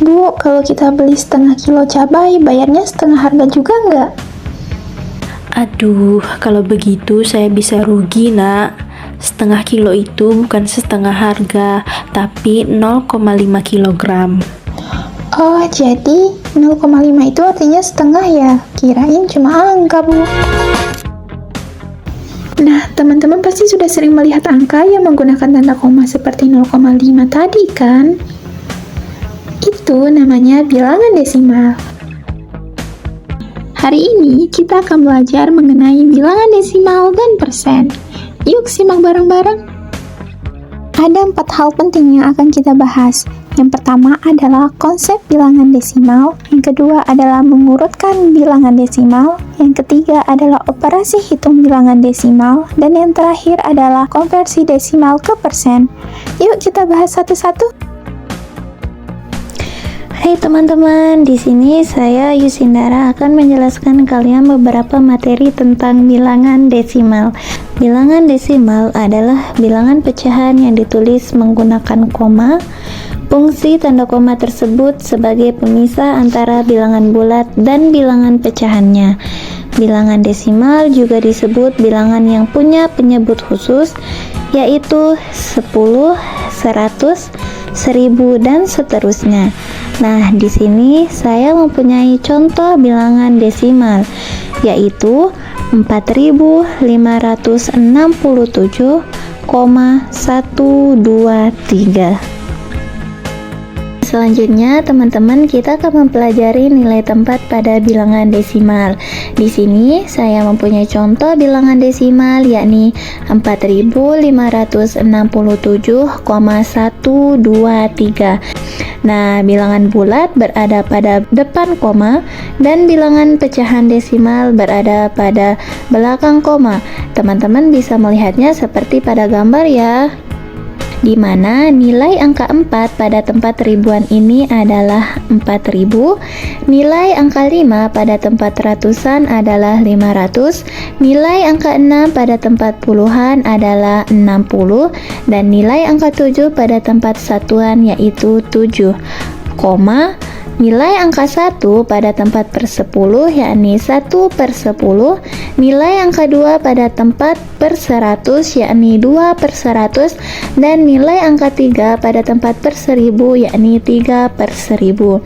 Bu, kalau kita beli setengah kilo cabai, bayarnya setengah harga juga nggak? Aduh, kalau begitu saya bisa rugi, Nak. Setengah kilo itu bukan setengah harga, tapi 0,5 kilogram. Oh, jadi 0,5 itu artinya setengah ya? Kirain cuma angka, Bu. Nah, teman-teman pasti sudah sering melihat angka yang menggunakan tanda koma seperti 0,5 tadi, kan? Itu namanya bilangan desimal. Hari ini kita akan belajar mengenai bilangan desimal dan persen. Yuk simak bareng-bareng. Ada 4 hal penting yang akan kita bahas. Yang pertama adalah konsep bilangan desimal, yang kedua adalah mengurutkan bilangan desimal, yang ketiga adalah operasi hitung bilangan desimal, dan yang terakhir adalah konversi desimal ke persen. Yuk kita bahas satu-satu. Hai teman-teman, di sini saya Yusindara akan menjelaskan kalian beberapa materi tentang bilangan desimal. Bilangan desimal adalah bilangan pecahan yang ditulis menggunakan koma. Fungsi tanda koma tersebut sebagai pemisah antara bilangan bulat dan bilangan pecahannya. Bilangan desimal juga disebut bilangan yang punya penyebut khusus, yaitu 10, 100, 1000 dan seterusnya. Nah, di sini saya mempunyai contoh bilangan desimal, yaitu 4567,123. Selanjutnya, teman-teman, kita akan mempelajari nilai tempat pada bilangan desimal. Di sini saya mempunyai contoh bilangan desimal, yakni 4567,123. Nah, bilangan bulat berada pada depan koma dan bilangan pecahan desimal berada pada belakang koma. Teman-teman bisa melihatnya seperti pada gambar ya, di mana nilai angka 4 pada tempat ribuan ini adalah 4000, nilai angka 5 pada tempat ratusan adalah 500, nilai angka 6 pada tempat puluhan adalah 60, dan nilai angka 7 pada tempat satuan yaitu 7, nilai angka 1 pada tempat per 10 yakni 1/10, nilai angka 2 pada tempat per 100 yakni 2/100, dan nilai angka 3 pada tempat per 1000 yakni 3/1000.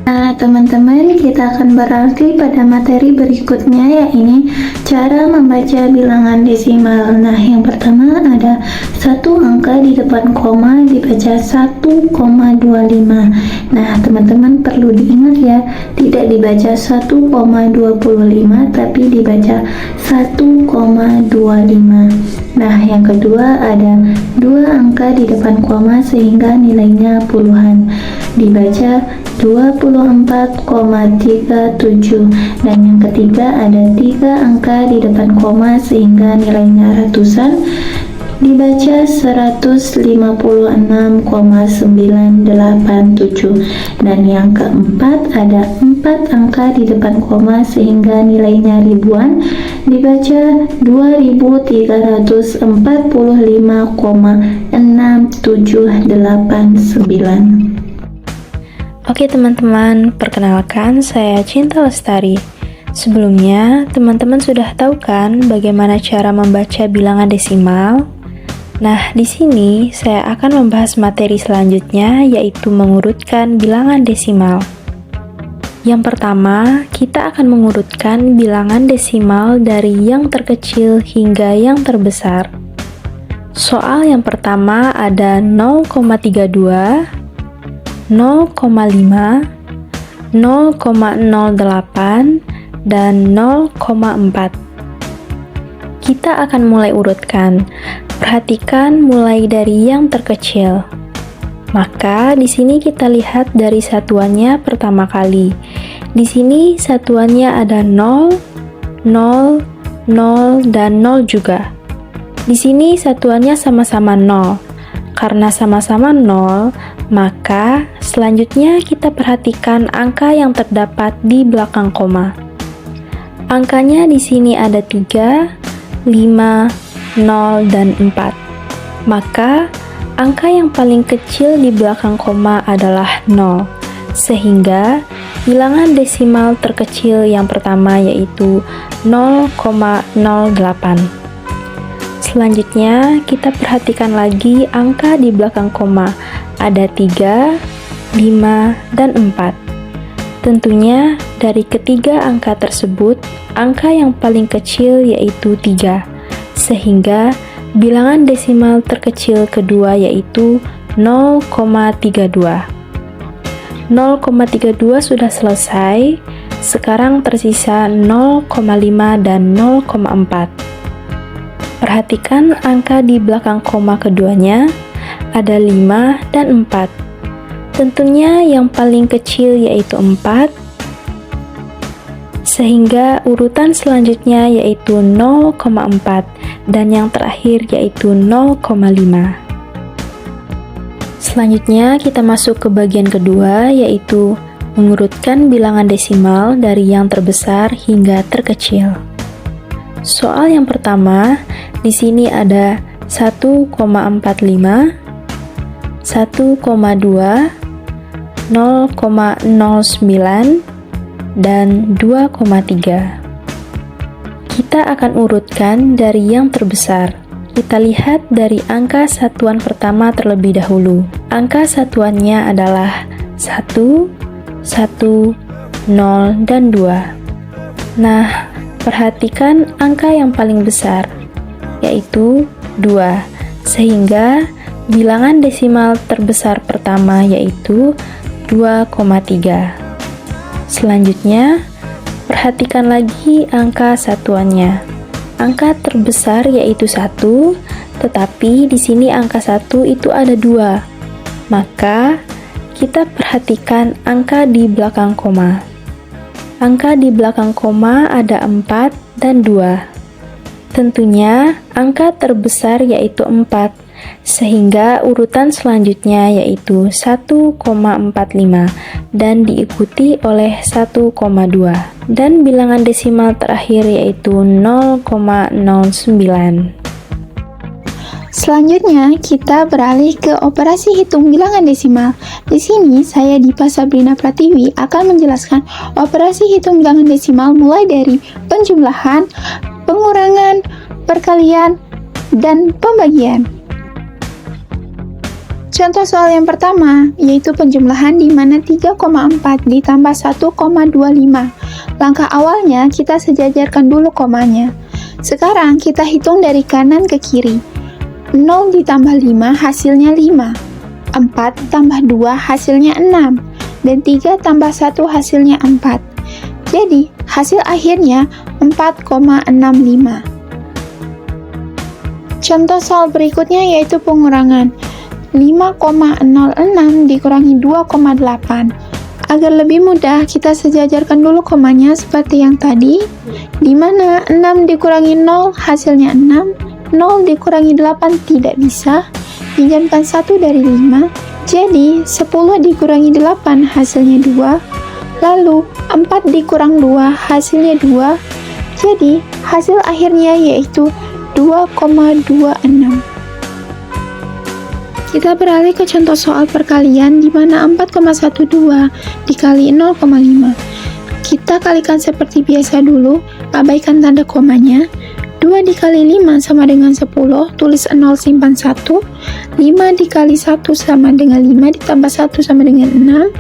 Nah, teman-teman, kita akan beralih pada materi berikutnya, yakni cara membaca bilangan desimal. Nah, yang pertama ada satu angka di depan koma dibaca 1,25. Nah, teman-teman perlu diingat ya, tidak dibaca 1,25 tapi dibaca 1,25. Nah, yang kedua ada dua angka di depan koma sehingga nilainya puluhan, dibaca 24,37. Dan yang ketiga ada tiga angka di depan koma sehingga nilainya ratusan, dibaca 156,987. Dan yang keempat ada 4 angka di depan koma sehingga nilainya ribuan, dibaca 2345,6789. Oke teman-teman, perkenalkan saya Cinta Lestari. Sebelumnya, teman-teman sudah tahu kan bagaimana cara membaca bilangan desimal? Nah, di sini saya akan membahas materi selanjutnya, yaitu mengurutkan bilangan desimal. Yang pertama, kita akan mengurutkan bilangan desimal dari yang terkecil hingga yang terbesar. Soal yang pertama ada 0,32, 0,5, 0,08, dan 0,4. Kita akan mulai urutkan. Perhatikan mulai dari yang terkecil. Maka di sini kita lihat dari satuannya pertama kali. Di sini satuannya ada 0, 0, 0, dan 0 juga. Di sini satuannya sama-sama 0. Karena sama-sama 0, maka selanjutnya kita perhatikan angka yang terdapat di belakang koma. Angkanya di sini ada 3, 5, 0, dan 4. Maka angka yang paling kecil di belakang koma adalah 0. sehingga bilangan desimal terkecil yang pertama yaitu 0,08. Selanjutnya, kita perhatikan lagi angka di belakang koma. Ada 3, 5, dan 4. Tentunya, dari ketiga angka tersebut, angka yang paling kecil yaitu 3, sehingga bilangan desimal terkecil kedua yaitu 0,32. 0,32 sudah selesai, sekarang tersisa 0,5 dan 0,4. Perhatikan angka di belakang koma keduanya, ada 5 dan 4. Tentunya yang paling kecil yaitu 4, sehingga urutan selanjutnya yaitu 0,4 dan yang terakhir yaitu 0,5. Selanjutnya kita masuk ke bagian kedua, yaitu mengurutkan bilangan desimal dari yang terbesar hingga terkecil. Soal yang pertama, di sini ada 1,45, 1,2, 0,09, dan 2,3. Kita akan urutkan dari yang terbesar. Kita lihat dari angka satuan pertama terlebih dahulu. Angka satuannya adalah 1, 1, 0, dan 2. Nah, perhatikan angka yang paling besar, yaitu 2, sehingga bilangan desimal terbesar pertama yaitu 2,3. Selanjutnya, perhatikan lagi angka satuannya. Angka terbesar yaitu 1, tetapi di sini angka 1 itu ada 2. Maka, kita perhatikan angka di belakang koma. Angka di belakang koma ada 4 dan 2. Tentunya, angka terbesar yaitu 4, sehingga urutan selanjutnya yaitu 1,45 dan diikuti oleh 1,2 dan bilangan desimal terakhir yaitu 0,09. Selanjutnya, kita beralih ke operasi hitung bilangan desimal. Di sini, saya Dipa Sabrina Pratiwi akan menjelaskan operasi hitung bilangan desimal mulai dari penjumlahan, pengurangan, perkalian, dan pembagian. Contoh soal yang pertama, yaitu penjumlahan di mana 3,4 ditambah 1,25. Langkah awalnya, kita sejajarkan dulu komanya. Sekarang, kita hitung dari kanan ke kiri. 0 ditambah 5 hasilnya 5. 4 tambah 2 hasilnya 6. Dan 3 tambah 1 hasilnya 4. Jadi, hasil akhirnya 4,65. Contoh soal berikutnya yaitu pengurangan. 5,06 dikurangi 2,8. Agar lebih mudah, kita sejajarkan dulu komanya seperti yang tadi, di mana 6 dikurangi 0 hasilnya 6, 0 dikurangi 8 tidak bisa, pinjamkan 1 dari 5, jadi 10 dikurangi 8 hasilnya 2, lalu 4 dikurang 2 hasilnya 2, jadi hasil akhirnya yaitu 2,26. Kita beralih ke contoh soal perkalian di mana 4,12 dikali 0,5. Kita kalikan seperti biasa dulu, abaikan tanda komanya. 2 dikali 5 sama dengan 10, tulis 0 simpan 1. 5 dikali 1 sama dengan 5 ditambah 1 sama dengan 6.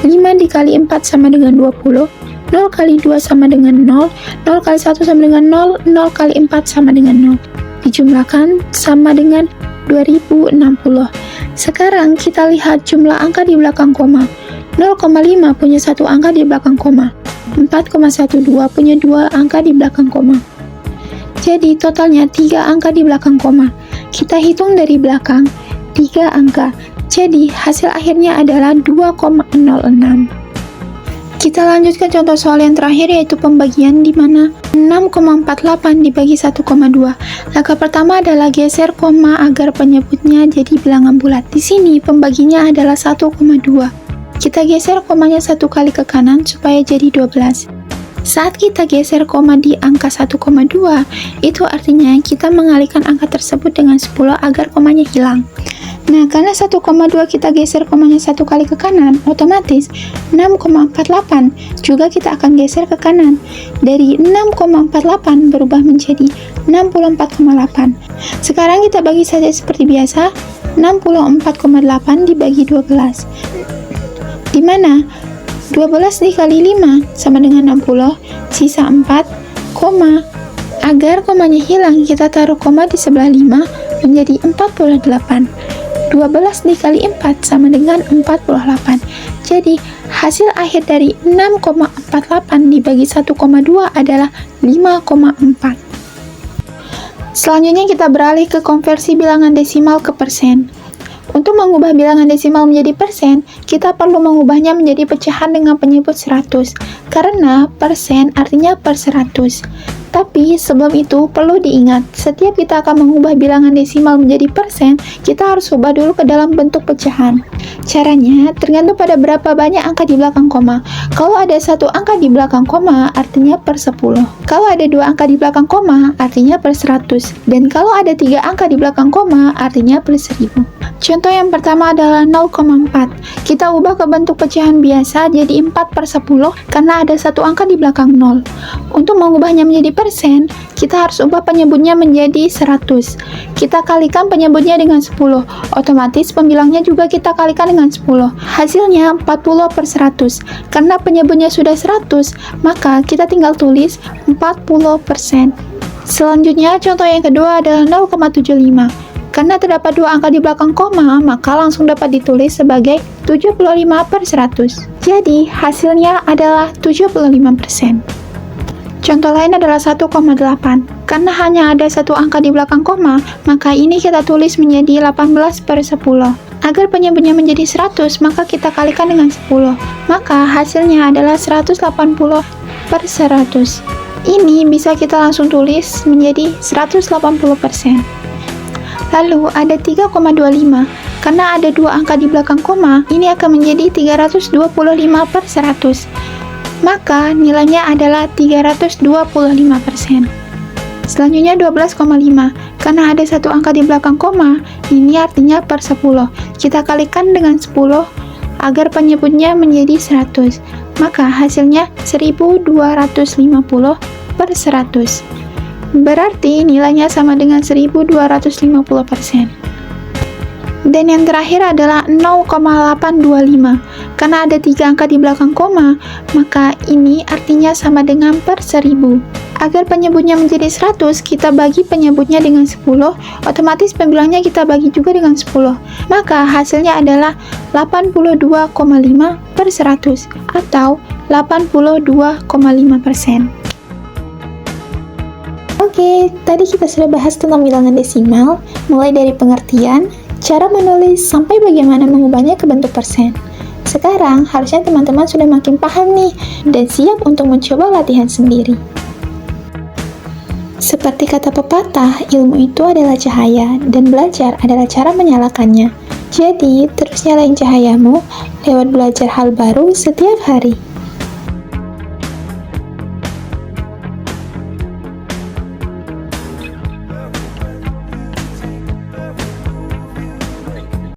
5 dikali 4 sama dengan 20. 0 kali 2 sama dengan 0. 0 kali 1 sama dengan 0. 0 kali 4 sama dengan 0. Dijumlahkan sama dengan 2060. Sekarang kita lihat jumlah angka di belakang koma. 0,5 punya satu angka di belakang koma. 4,12 punya dua angka di belakang koma. Jadi totalnya 3 angka di belakang koma. Kita hitung dari belakang 3 angka. Jadi hasil akhirnya adalah 2,06. Kita lanjut ke contoh soal yang terakhir yaitu pembagian di mana 6,48 dibagi 1,2. Langkah pertama adalah geser koma agar penyebutnya jadi bilangan bulat. Di sini pembaginya adalah 1,2. Kita geser komanya 1 kali ke kanan supaya jadi 12. Saat kita geser koma di angka 1,2, itu artinya kita mengalihkan angka tersebut dengan 10 agar komanya hilang. Nah, karena 1,2 kita geser komanya 1 kali ke kanan, otomatis 6,48 juga kita akan geser ke kanan. Dari 6,48 berubah menjadi 64,8. Sekarang kita bagi saja seperti biasa, 64,8 dibagi 12. Di mana 12 dikali 5 sama dengan 60, sisa 4, koma. Agar komanya hilang, kita taruh koma di sebelah 5 menjadi 48. 12 dikali 4 sama dengan 48. Jadi, hasil akhir dari 6,48 dibagi 1,2 adalah 5,4. Selanjutnya kita beralih ke konversi bilangan desimal ke persen. Untuk mengubah bilangan desimal menjadi persen, kita perlu mengubahnya menjadi pecahan dengan penyebut 100, karena persen artinya per 100. Tapi sebelum itu perlu diingat, setiap kita akan mengubah bilangan desimal menjadi persen, kita harus ubah dulu ke dalam bentuk pecahan. Caranya tergantung pada berapa banyak angka di belakang koma. Kalau ada 1 angka di belakang koma, artinya per 10. Kalau ada 2 angka di belakang koma, artinya per 100. Dan kalau ada 3 angka di belakang koma, artinya per 1000. Contoh yang pertama adalah 0,4. Kita ubah ke bentuk pecahan biasa jadi 4 per 10 karena ada 1 angka di belakang 0. Untuk mengubahnya menjadi persen, kita harus ubah penyebutnya menjadi 100. Kita kalikan penyebutnya dengan 10. Otomatis pembilangnya juga kita kalikan dengan 10. Hasilnya 40 per 100. Karena penyebutnya sudah 100, maka kita tinggal tulis 40%. Selanjutnya, contoh yang kedua adalah 0,75. Karena terdapat 2 angka di belakang koma, maka langsung dapat ditulis sebagai 75 per 100. Jadi, hasilnya adalah 75%. Contoh lain adalah 1,8. Karena hanya ada 1 angka di belakang koma, maka ini kita tulis menjadi 18 per 10. Agar penyebutnya menjadi 100, maka kita kalikan dengan 10. Maka hasilnya adalah 180 per 100. Ini bisa kita langsung tulis menjadi 180%. Lalu ada 3,25. Karena ada 2 angka di belakang koma, ini akan menjadi 325 per 100. Maka nilainya adalah 325%. Selanjutnya 12,5. Karena ada 1 angka di belakang koma, ini artinya per 10. Kita kalikan dengan 10 agar penyebutnya menjadi 100. Maka hasilnya 1250 per 100. Berarti nilainya sama dengan 1250%. Dan yang terakhir adalah 0,825. Karena ada 3 angka di belakang koma, maka ini artinya sama dengan per 1000. Agar penyebutnya menjadi 100, kita bagi penyebutnya dengan 10, otomatis pembilangnya kita bagi juga dengan 10. Maka hasilnya adalah 82,5 per 100 atau 82,5%. Oke, tadi kita sudah bahas tentang bilangan desimal, mulai dari pengertian, cara menulis, sampai bagaimana mengubahnya ke bentuk persen. Sekarang, harusnya teman-teman sudah makin paham nih, dan siap untuk mencoba latihan sendiri. Seperti kata pepatah, ilmu itu adalah cahaya, dan belajar adalah cara menyalakannya. Jadi, terus nyalain cahayamu lewat belajar hal baru setiap hari.